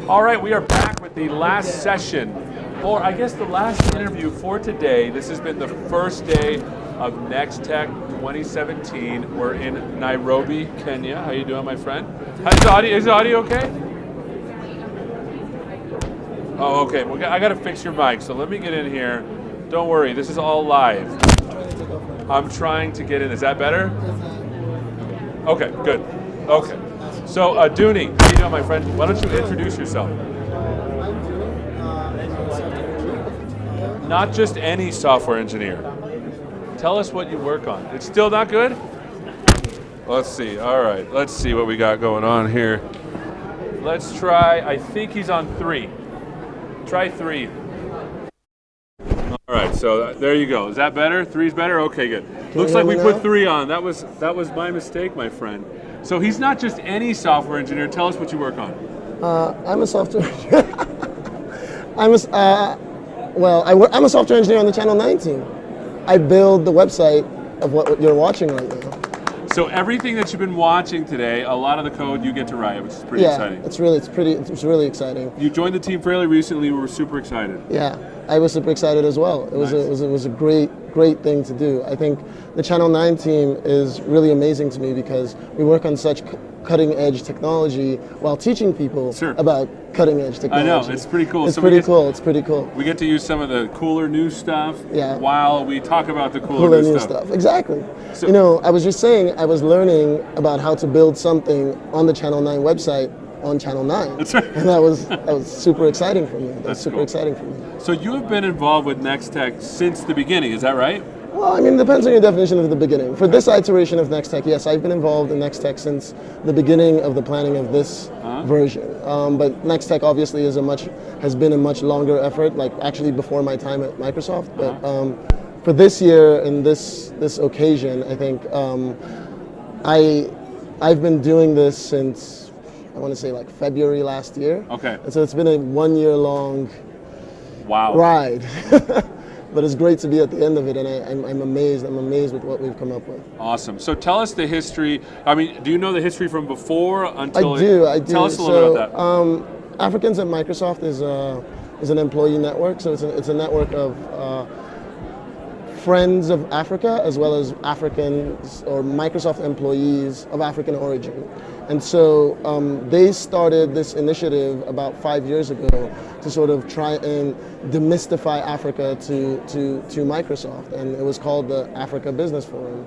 All right, we are back with the last session, or I guess the last interview for today. This has been the first day of NXTA 2017. We're in Nairobi, Kenya. How you doing, my friend? Is the audio okay? Oh, okay. Well, I got to fix your mic, so let me get in here. Don't worry, this is all live. I'm trying to get in. Is that better? Okay, good. Okay. So, Dooney, how you doing, my friend? Why don't you introduce yourself? Not just any software engineer. Tell us what you work on. It's still not good? Let's see. All right. Let's see what we got going on here. Let's try. I think he's on 3. Try 3. All right. So there you go. Is that better? 3's better? Okay, good. Looks like we put 3 on. That was my mistake, my friend. So he's not just any software engineer. Tell us what you work on. I'm a software engineer. I'm a software engineer on the Channel 9 team. I build the website of what you're watching right now. So everything that you've been watching today, a lot of the code you get to write, which is pretty exciting. It's really exciting. You joined the team fairly recently. We were super excited. Yeah, I was super excited as well. It was a great thing to do. I think the Channel 9 team is really amazing to me because we work on such cutting edge technology while teaching people about cutting edge technology. I know, it's pretty cool. It's pretty cool. We get to use some of the cooler new stuff while we talk about the cooler new stuff. Exactly. So, I was just saying, I was learning about how to build something on the Channel 9 website on Channel 9. That's right. And that was super exciting for me. Exciting for me. So you have been involved with NXTA since the beginning, is that right? Well, I mean, it depends on your definition of the beginning. For this iteration of NXTA, yes, I've been involved in NXTA since the beginning of the planning of this version. But NXTA obviously has been a much longer effort, like actually before my time at Microsoft. But for this year and this occasion, I think I've been doing this since, I want to say like February last year. Okay. And so it's been a 1-year-long ride. But it's great to be at the end of it, and I'm amazed. I'm amazed with what we've come up with. Awesome. So tell us the history. I mean, do you know the history from before until? I do. Tell us a little bit about that. Africans at Microsoft is an employee network. So it's a network of friends of Africa as well as Africans or Microsoft employees of African origin. And so they started this initiative about 5 years ago to sort of try and demystify Africa to Microsoft, and it was called the Africa Business Forum.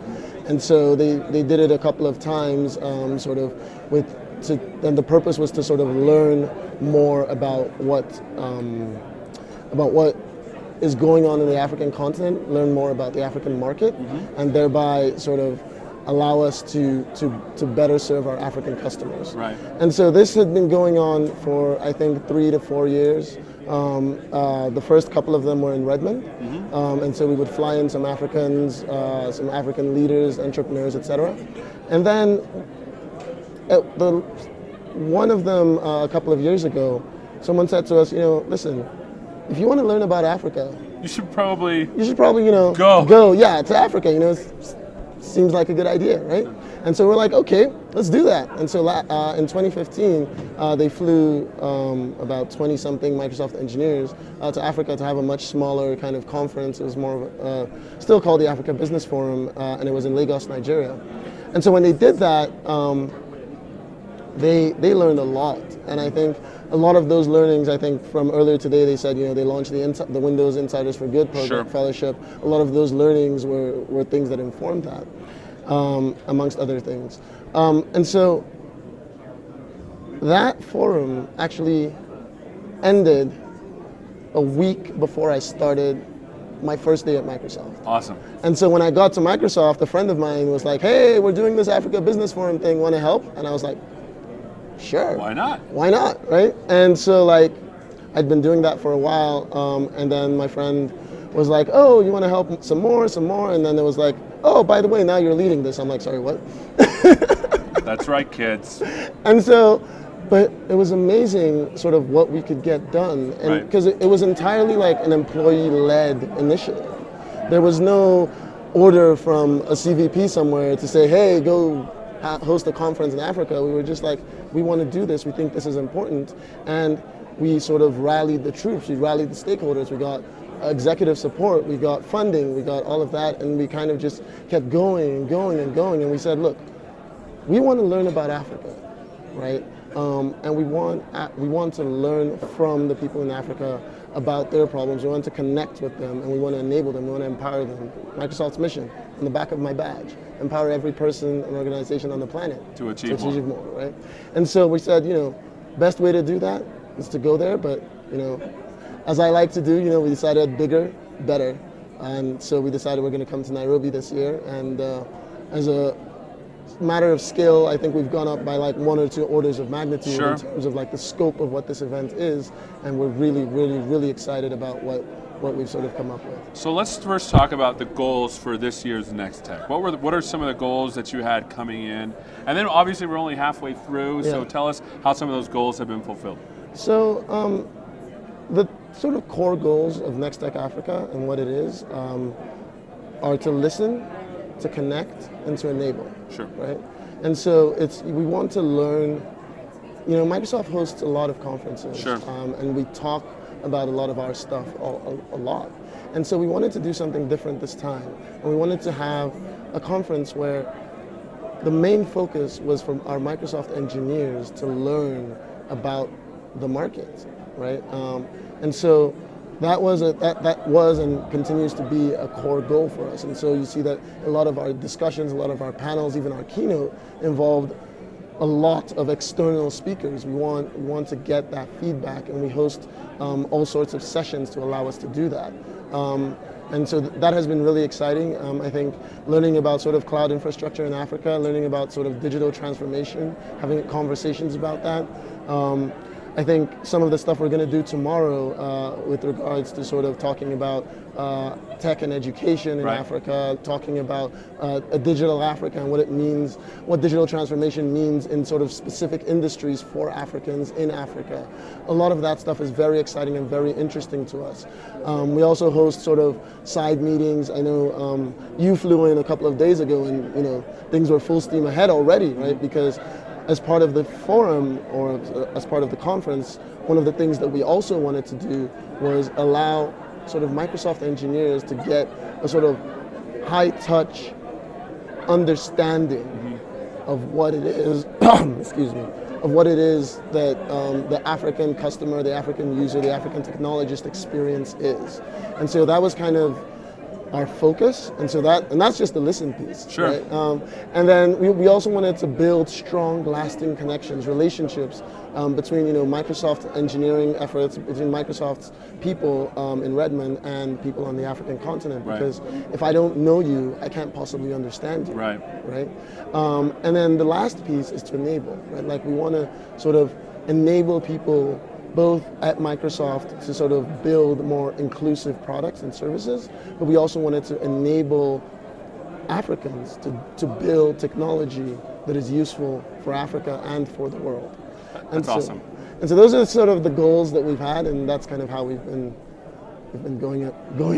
And so they did it a couple of times, and the purpose was to sort of learn more about what is going on in the African continent, learn more about the African market, and thereby sort of allow us to better serve our African customers. Right. And so this had been going on for, I think, 3 to 4 years. The first couple of them were in Redmond. And so we would fly in some Africans, some African leaders, entrepreneurs, etc. And then one of them, a couple of years ago, someone said to us, listen, if you want to learn about Africa, you should probably go to Africa. Seems like a good idea, right? And so we're like, okay, let's do that. And so in 2015, they flew about 20-something Microsoft engineers to Africa to have a much smaller kind of conference. It was more of still called the Africa Business Forum, and it was in Lagos, Nigeria. And so when they did that, they learned a lot. And I think a lot of those learnings, I think from earlier today, they said, they launched the Windows Insiders for Good program, fellowship. A lot of those learnings were things that informed that, amongst other things. And so that forum actually ended a week before I started my first day at Microsoft. Awesome. And so when I got to Microsoft, a friend of mine was like, hey, we're doing this Africa Business Forum thing, want to help? And I was like, sure. Why not? Why not, right? And so I'd been doing that for a while, and then my friend was like, oh, you want to help some more, and then it was like, oh, by the way, now you're leading this. I'm like, sorry, what? That's right, kids. And so, but it was amazing sort of what we could get done, and because it was entirely like an employee-led initiative. There was no order from a CVP somewhere to say, hey, go host a conference in Africa. We were just like, we want to do this. We think this is important. And we sort of rallied the troops. We rallied the stakeholders. We got executive support. We got funding. We got all of that. And we kind of just kept going and going and going. And we said, look, we want to learn about Africa, right? And we want to learn from the people in Africa about their problems. We want to connect with them, and we want to enable them. We want to empower them. Microsoft's mission on the back of my badge: empower every person and organization on the planet to achieve more, right? And so we said, best way to do that is to go there. But as I like to do, we decided bigger, better, and so we decided we're going to come to Nairobi this year. And as a matter of scale, I think we've gone up by like 1 or 2 orders of magnitude in terms of like the scope of what this event is, and we're really, really, really excited about what we've sort of come up with. So let's first talk about the goals for this year's NXTA. What are some of the goals that you had coming in? And then obviously we're only halfway through, so tell us how some of those goals have been fulfilled. So the sort of core goals of NXTA Africa and what it is are to listen, to connect, and to enable. Sure. Right? And so we want to learn. Microsoft hosts a lot of conferences. Sure. And we talk about a lot of our stuff a lot. And so we wanted to do something different this time. And we wanted to have a conference where the main focus was for our Microsoft engineers to learn about the market, right? And so that was and continues to be a core goal for us. And so you see that a lot of our discussions, a lot of our panels, even our keynote involved a lot of external speakers. We want to get that feedback, and we host all sorts of sessions to allow us to do that. And so that has been really exciting. I think learning about sort of cloud infrastructure in Africa, learning about sort of digital transformation, having conversations about that. I think some of the stuff we're going to do tomorrow with regards to sort of talking about tech and education in Africa, talking about a digital Africa and what it means, what digital transformation means in sort of specific industries for Africans in Africa. A lot of that stuff is very exciting and very interesting to us. We also host sort of side meetings. I know you flew in a couple of days ago, and things were full steam ahead already, right? Because as part of the forum, or as part of the conference, one of the things that we also wanted to do was allow sort of Microsoft engineers to get a sort of high-touch understanding of what it is, excuse me, of what it is that the African customer, the African user, the African technologist experience is. And so that was kind of our focus, and that's just the listen piece. Sure. Right? And then we also wanted to build strong, lasting connections, relationships between Microsoft engineering efforts, between Microsoft's people in Redmond and people on the African continent. Because if I don't know you, I can't possibly understand you. Right. Right. And then the last piece is to enable. Right. Like we want to sort of enable people both at Microsoft to sort of build more inclusive products and services, but we also wanted to enable Africans to build technology that is useful for Africa and for the world. That's awesome. And so those are sort of the goals that we've had, and that's kind of how we've been going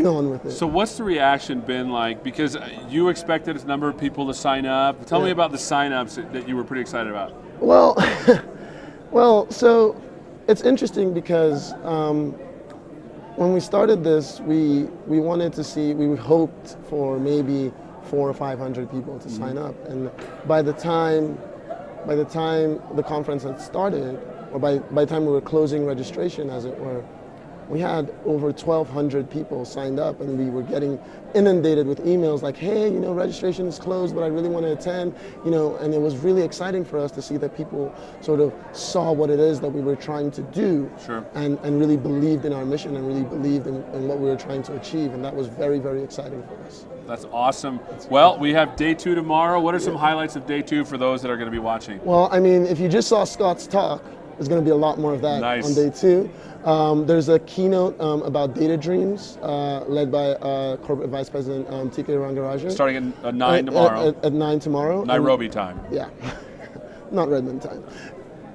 on with it. So what's the reaction been like? Because you expected a number of people to sign up. Tell me about the sign-ups that you were pretty excited about. Well, so it's interesting because when we started this, we wanted to see, we hoped for maybe 400 or 500 people to sign up, and by the time the conference had started, or by the time we were closing registration, as it were, we had over 1,200 people signed up, and we were getting inundated with emails like, hey, registration is closed, but I really want to attend, and it was really exciting for us to see that people sort of saw what it is that we were trying to do. Sure. and really believed in our mission and really believed in what we were trying to achieve, and that was very, very exciting for us. That's awesome. Well, we have day 2 tomorrow. What are some highlights of day 2 for those that are going to be watching? Well, I mean, if you just saw Scott's talk, there's going to be a lot more of that on day 2. There's a keynote about data dreams led by Corporate Vice President TK Rangarajan. Starting at 9 tomorrow. At 9 tomorrow. Nairobi time. Yeah, not Redmond time.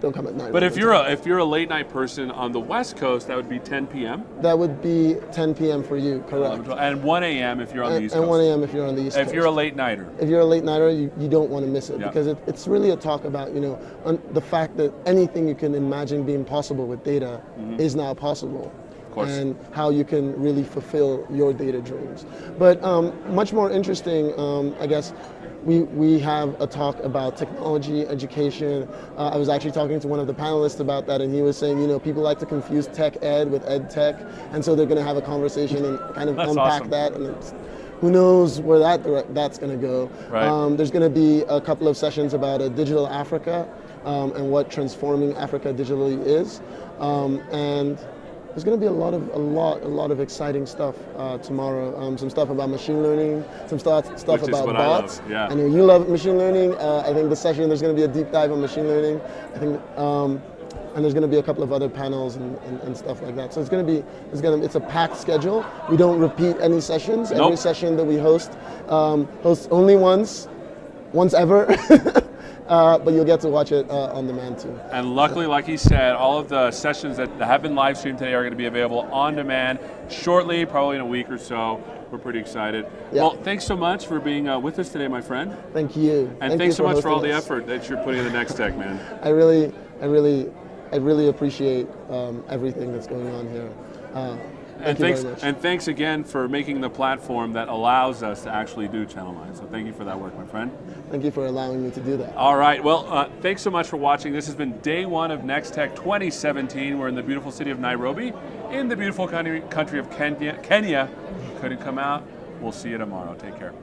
don't come at night. But if you're a late night person on the West Coast, that would be 10 p.m. That would be 10 p.m. for you, correct? And 1 a.m. if you're on the East Coast. And 1 a.m. if you're on the East Coast. If you're a late nighter. If you're a late nighter, you don't want to miss it because it's really a talk about the fact that anything you can imagine being possible with data is now possible. Of course. And how you can really fulfill your data dreams. But much more interesting, I guess. We have a talk about technology, education. I was actually talking to one of the panelists about that, and he was saying, people like to confuse tech ed with ed tech, and so they're going to have a conversation and kind of unpack awesome. that. And who knows where that's going to go. Right. There's going to be a couple of sessions about digital Africa and what transforming Africa digitally is, and there's going to be a lot of exciting stuff tomorrow. Some stuff about machine learning, some stuff about bots. I know you love machine learning. I think this session there's going to be a deep dive on machine learning. I think, and there's going to be a couple of other panels and stuff like that. So it's a packed schedule. We don't repeat any sessions. Nope. Every session that we host only once ever. But you'll get to watch it on demand too. And luckily, like he said, all of the sessions that have been live streamed today are going to be available on demand shortly, probably in a week or so. We're pretty excited. Yeah. Well, thanks so much for being with us today, my friend. Thank you. And thanks so much for all the hosting us. effort that you're putting into NXTA, man. I really appreciate everything that's going on here. Thank you very much. And thanks again for making the platform that allows us to actually do Channel 9. So thank you for that work, my friend. Thank you for allowing me to do that. All right. Well, thanks so much for watching. This has been day one of NXTA 2017. We're in the beautiful city of Nairobi, in the beautiful country of Kenya. Couldn't come out. We'll see you tomorrow. Take care.